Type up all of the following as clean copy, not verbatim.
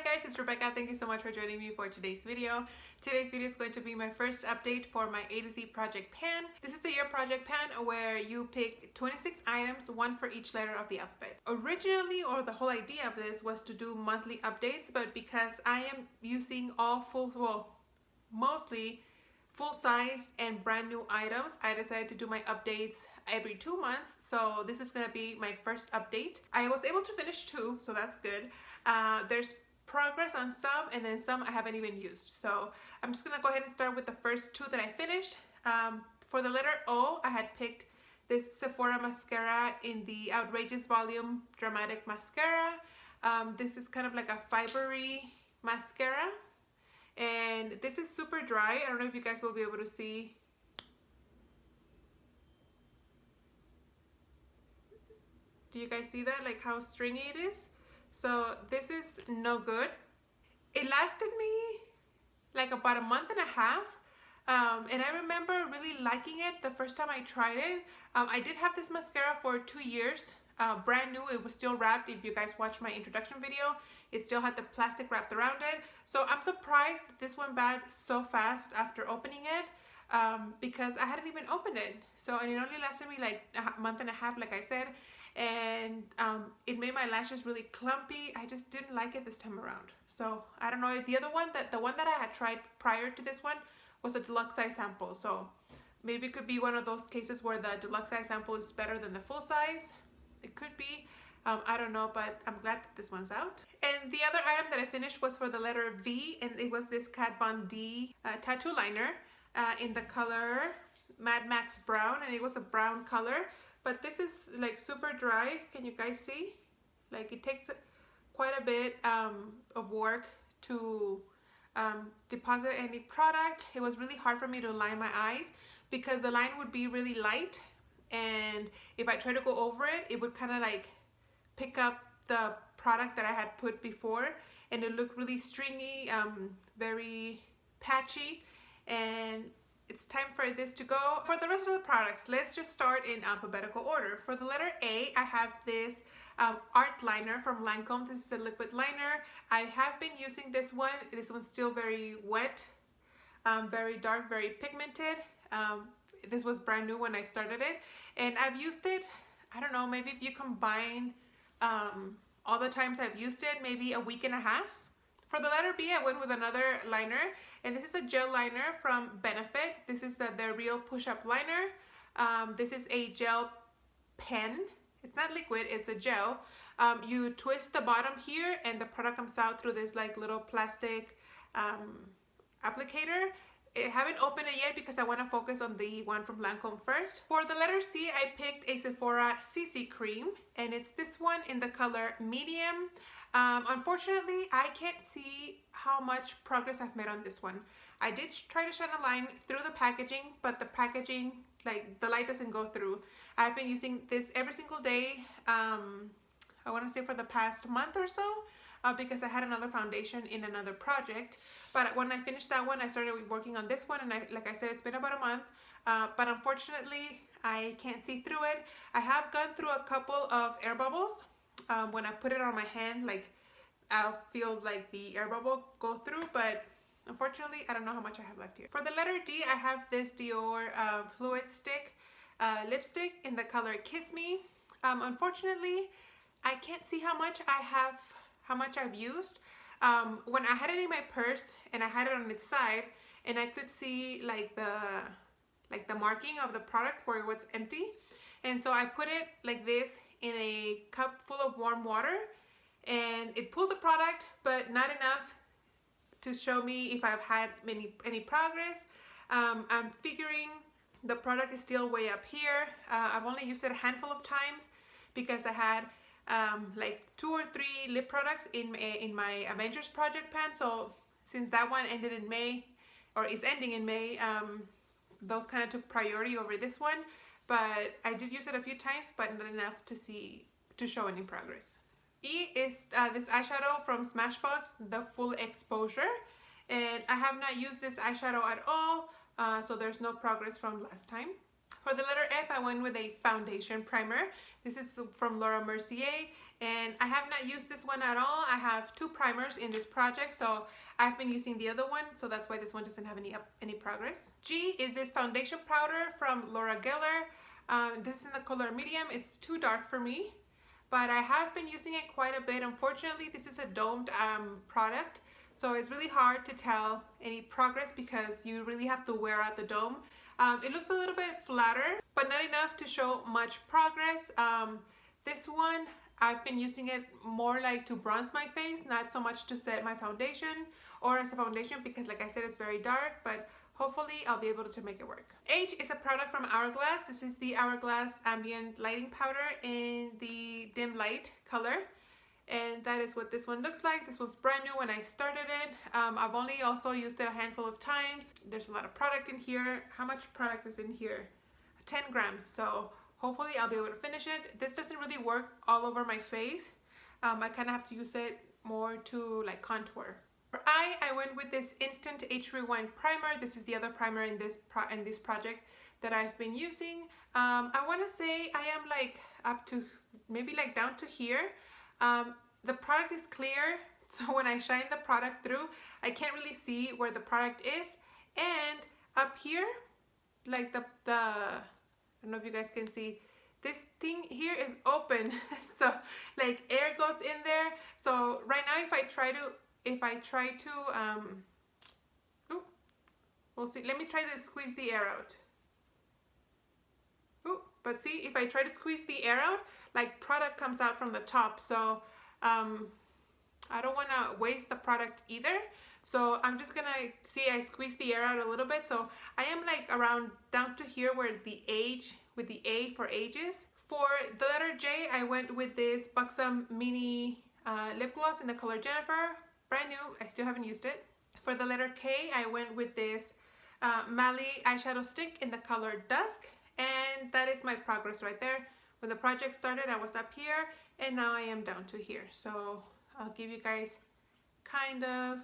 Hi guys, it's Rebecca. Thank you so much for joining me for today's video. Today's video is going to be my first update for my A to Z project pan. This is the year project pan where you pick 26 items, one for each letter of the alphabet. Originally, or the whole idea of this was to do monthly updates, but because I am using mostly full-size and brand new items, I decided to do my updates every 2 months. So this is going to be my first update. I was able to finish 2, so that's good. There's progress on some, and then some I haven't even used. So I'm just going to go ahead and start with the first 2 that I finished. For the letter O, I had picked this Sephora mascara in the Outrageous Volume Dramatic Mascara. This is kind of like a fibery mascara. And this is super dry. I don't know if you guys will be able to see. Do you guys see that? Like how stringy it is? So this is no good. It lasted me like about a month and a half. And I remember really liking it the first time I tried it. I did have this mascara for 2 years. Brand new. It was still wrapped. If you guys watched my introduction video, it still had the plastic wrapped around it. So I'm surprised that this went bad so fast after opening it, because I hadn't even opened it. So, and it only lasted me like a month and a half, like I said. And it made my lashes really clumpy. I just didn't like it this time around. So I don't know. The other one, the one that I had tried prior to this one was a deluxe size sample. So maybe it could be one of those cases where the deluxe size sample is better than the full size. It could be. I don't know, but I'm glad that this one's out. And the other item that I finished was for the letter V, and it was this Kat Von D tattoo liner in the color Mad Max Brown, and it was a brown color. But this is like super dry. Can you guys see? Like it takes quite a bit of work to deposit any product. It was really hard for me to line my eyes because the line would be really light, and if I try to go over it, it would kind of like pick up the product that I had put before, and it looked really stringy, very patchy, and it's time for this to go. For the rest of the products, let's just start in alphabetical order. For the letter A, I have this art liner from Lancome. This is a liquid liner. I have been using this one. This one's still very wet, very dark, very pigmented. This was brand new when I started it, and I've used it, I don't know, maybe if you combine all the times I've used it, maybe a week and a half. For the letter B, I went with another liner, and this is a gel liner from Benefit. This is the Real Push-Up Liner. This is a gel pen. It's not liquid, it's a gel. You twist the bottom here, and the product comes out through this like little plastic applicator. I haven't opened it yet because I want to focus on the one from Lancome first. For the letter C, I picked a Sephora CC cream, and it's this one in the color medium. Unfortunately, I can't see how much progress I've made on this one. I did try to shine a line through the packaging, but the packaging, like the light doesn't go through. I've been using this every single day, I want to say for the past month or so. Because I had another foundation in another project, but when I finished that one, I started working on this one, and like I said, it's been about a month, but unfortunately I can't see through it. I have gone through a couple of air bubbles. When I put it on my hand, like I'll feel like the air bubble go through, but unfortunately I don't know how much I have left here. For the letter D, I have this Dior Fluid Stick lipstick in the color Kiss Me. Unfortunately, I can't see how much I've used. When I had it in my purse and I had it on its side, and I could see like the marking of the product for what's empty, and so I put it like this in a cup full of warm water, and it pulled the product, but not enough to show me if I've had any progress. I'm figuring the product is still way up here. I've only used it a handful of times because I had like 2 or 3 lip products in my Avengers project pan. So since that one ended in May, or is ending in May, those kind of took priority over this one. But I did use it a few times, but not enough to show any progress. E is this eyeshadow from Smashbox, the Full Exposure, and I have not used this eyeshadow at all, so there's no progress from last time. For the letter F, I went with a foundation primer. This is from Laura Mercier, and I have not used this one at all. I have two primers in this project, so I've been using the other one, so that's why this one doesn't have any progress. G is this foundation powder from Laura Geller. This is in the color medium. It's too dark for me, but I have been using it quite a bit. Unfortunately, this is a domed product, so it's really hard to tell any progress because you really have to wear out the dome. It looks a little bit flatter, but not enough to show much progress. This one, I've been using it more like to bronze my face, not so much to set my foundation or as a foundation because like I said, it's very dark, but hopefully I'll be able to make it work. H is a product from Hourglass. This is the Hourglass Ambient Lighting Powder in the dim light color. And that is what this one looks like. This was brand new when I started it. I've only also used it a handful of times. There's a lot of product in here. How much product is in here? 10 grams. So hopefully I'll be able to finish it. This doesn't really work all over my face. I kind of have to use it more to like contour. For I went with this Instant Age Rewind Primer. This is the other primer in this project that I've been using. I want to say I am like up to maybe like down to here. The product is clear, so when I shine the product through, I can't really see where the product is. And up here, like the I don't know if you guys can see, this thing here is open, so like air goes in there. So right now, if I try to, we'll see. Let me try to squeeze the air out. But see, if I try to squeeze the air out, like product comes out from the top. So I don't want to waste the product either. So I'm just gonna see, I squeeze the air out a little bit. So I am like around down to here where the age, with the A for ages. For the letter J, I went with this Buxom Mini lip gloss in the color Jennifer. Brand new, I still haven't used it. For the letter K, I went with this Mally eyeshadow stick in the color Dusk. And that is my progress right there. When the project started, I was up here, and now I am down to here. So I'll give you guys kind of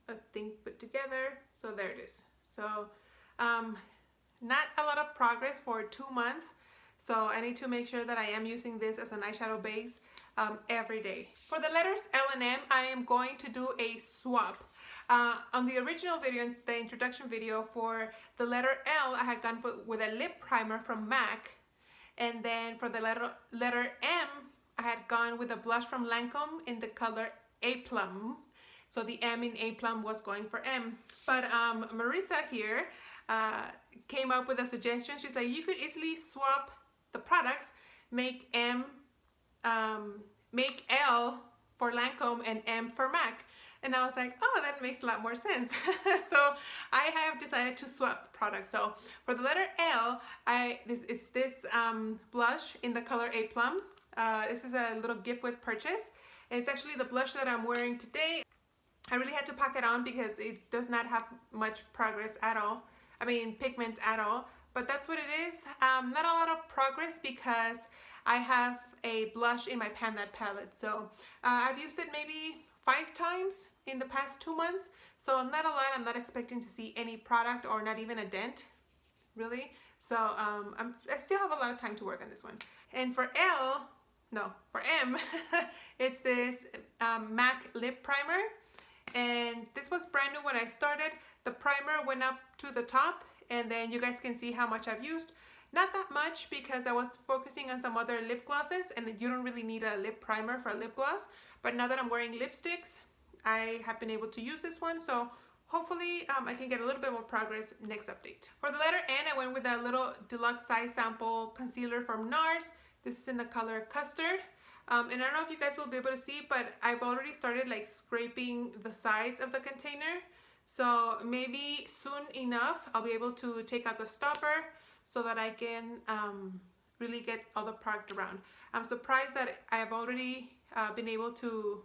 a thing put together. So there it is. So not a lot of progress for 2 months. So I need to make sure that I am using this as an eyeshadow base every day. For the letters L and M, I am going to do a swap. On the original video, the introduction video for the letter L, I had gone with a lip primer from MAC. And then for the letter M, I had gone with a blush from Lancome in the color A Plum. So the M in A Plum was going for M. But Marissa here came up with a suggestion. She's like, you could easily swap the products, make L for Lancome and M for MAC. And I was like, oh, that makes a lot more sense. So I have decided to swap the product. So for the letter L, it's this blush in the color A Plum. This is a little gift with purchase. It's actually the blush that I'm wearing today. I really had to pack it on because it does not have much progress at all. I mean, pigment at all. But that's what it is. Not a lot of progress because I have a blush in my Pan That palette. So I've used it maybe 5 times in the past 2 months. So not a lot. I'm not expecting to see any product or not even a dent, really. So I still have a lot of time to work on this one. And for M, it's this MAC lip primer. And this was brand new when I started. The primer went up to the top, and then you guys can see how much I've used. Not that much because I was focusing on some other lip glosses, and you don't really need a lip primer for a lip gloss. But now that I'm wearing lipsticks, I have been able to use this one. So hopefully I can get a little bit more progress next update. For the letter N, I went with a little deluxe size sample concealer from NARS. This is in the color Custard. And I don't know if you guys will be able to see, but I've already started like scraping the sides of the container. So maybe soon enough, I'll be able to take out the stopper so that I can really get all the product around. I'm surprised that I have already been able to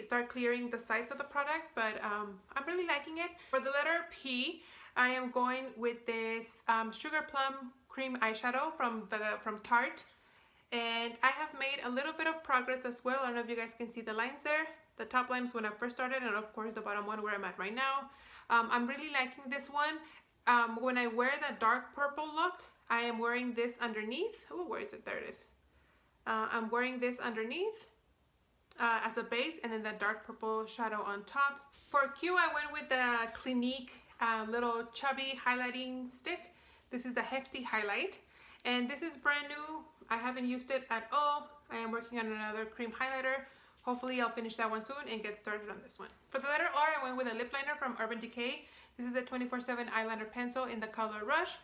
start clearing the sides of the product, but I'm really liking it. For the letter P, I am going with this Sugar Plum Cream eyeshadow from Tarte. And I have made a little bit of progress progress as well. I don't know if you guys can see the lines there. The top line is when I first started, and of course the bottom one where I'm at right now. I'm really liking this one. When I wear the dark purple look, I am wearing this underneath. Oh, where is it? There it is. I'm wearing this underneath as a base, and then the dark purple shadow on top. For Q, I went with the Clinique little chubby highlighting stick. This is the Hefty Highlight, and this is brand new. I haven't used it at all. I am working on another cream highlighter. Hopefully I'll finish that one soon and get started on this one. For the letter R, I went with a lip liner from Urban Decay. This is a 24/7 eyeliner pencil in the color Rush.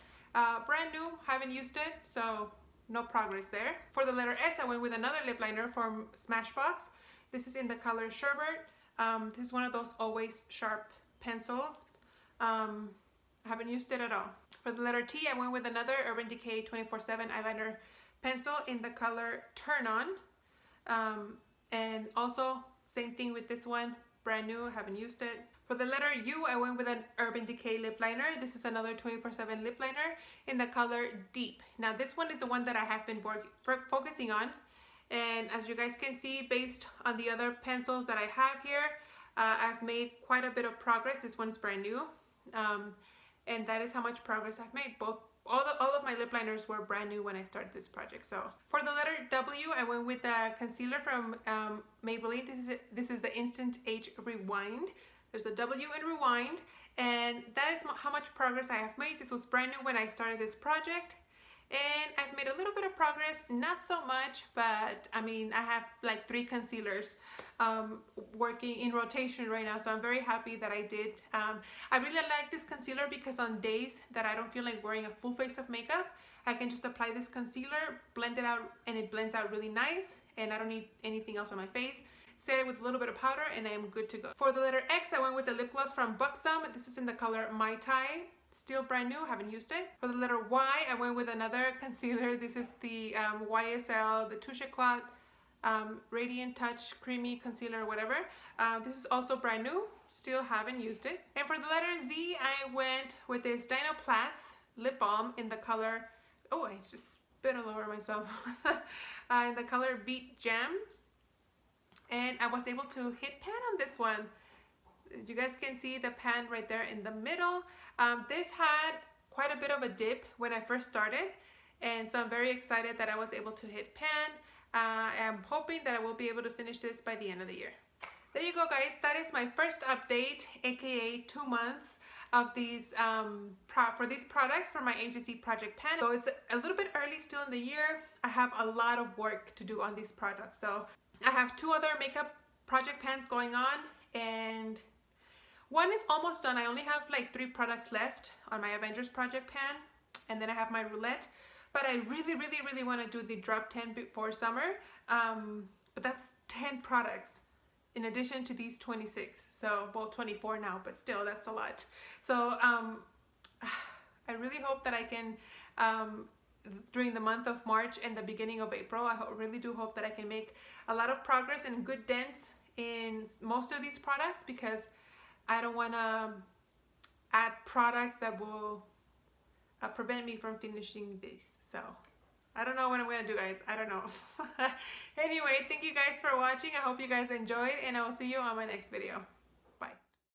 Brand new, haven't used it, so no progress there. For the letter S, I went with another lip liner from Smashbox. This is in the color Sherbet. This is one of those always sharp pencils. I haven't used it at all. For the letter T, I went with another Urban Decay 24/7 eyeliner pencil in the color Turn On. And also, same thing with this one, brand new, haven't used it. For the letter U, I went with an Urban Decay lip liner. This is another 24/7 lip liner in the color Deep. Now this one is the one that I have been focusing on. And as you guys can see, based on the other pencils that I have here, I've made quite a bit of progress. This one's brand new. And that is how much progress I've made. All of my lip liners were brand new when I started this project. So for the letter W, I went with the concealer from Maybelline. This is the Instant Age Rewind. There's a W in Rewind, and that is how much progress I have made. This was brand new when I started this project, and I've made a little bit of progress, not so much, but I mean, I have like 3 concealers working in rotation right now, so I'm very happy that I did. I really like this concealer because on days that I don't feel like wearing a full face of makeup, I can just apply this concealer, blend it out, and it blends out really nice, and I don't need anything else on my face. Set it with a little bit of powder, and I am good to go. For the letter X, I went with the lip gloss from Buxom. This is in the color Mai Tai. Still brand new, haven't used it. For the letter Y, I went with another concealer. This is the YSL, the Touche Éclat Radiant Touch Creamy Concealer, whatever. This is also brand new, still haven't used it. And for the letter Z, I went with this Dino Platz lip balm in the color, oh, I just spit all over myself, in the color Beat Jam. And I was able to hit pan on this one. You guys can see the pan right there in the middle. This had quite a bit of a dip when I first started, and so I'm very excited that I was able to hit pan. I'm hoping that I will be able to finish this by the end of the year. There you go, guys. That is my first update, aka 2 months of these for these products for my agency project pan. So it's a little bit early still in the year. I have a lot of work to do on these products. So I have 2 other makeup project pans going on, and one is almost done. I only have like 3 products left on my Avengers project pan, and then I have my roulette. But I really want to do the drop 10 before summer. But that's 10 products in addition to these 26. So, well, 24 now, but still, that's a lot. So I really hope that I can, during the month of March and the beginning of April, I really do hope that I can make a lot of progress and good dents in most of these products, because I don't want to add products that will prevent me from finishing this. So I don't know what I'm gonna do, guys. I don't know. Anyway, thank you guys for watching. I hope you guys enjoyed, and I will see you on my next video.